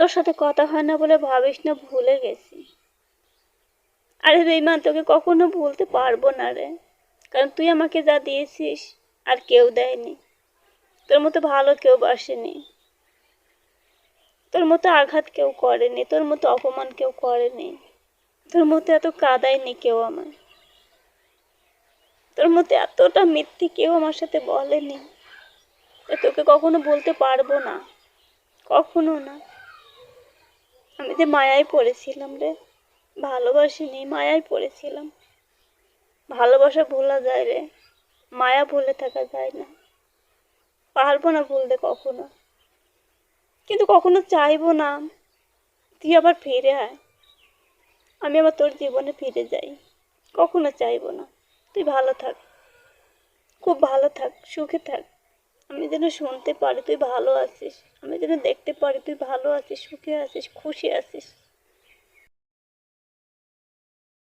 তোর সাথে কথা হয় না বলে ভাবিস না ভুলে গেছি। আরে বেঈমান, তোকে কখনো ভুলতে পারবো না রে, কারণ তুই আমাকে যা দিয়েছিস আর কেউ দেয়নি। তোর মতো ভালো কেউ বাসেনি, তোর মতো আঘাত কেউ করেনি, তোর মতো অপমান কেউ করেনি, তোর মতো এত কাঁদায়নি কেউ আমায়, তোর মতো এতটা মিথ্যে কেউ আমার সাথে বলেনি। তোকে কখনো বলতে পারবো না, কখনো না। আমি যে মায়ায় পড়েছিলাম রে, ভালোবাসিনি, মায়ায় পড়েছিলাম। ভালোবাসা ভোলা যায় রে, মায়া ভুলে থাকা যায় না। পারবো না ভুলতে কখনো, কিন্তু কখনো চাইবো না তুই আবার ফিরে আয়, আমি আবার তোর জীবনে ফিরে যাই। কখনো চাইবো না। তুই ভালো থাক, খুব ভালো থাক, সুখে থাক। আমি যেন শুনতে পারি তুই ভালো আছিস, আমি যেন দেখতে পারি তুই ভালো আছিস, সুখে আছিস, খুশি আছিস।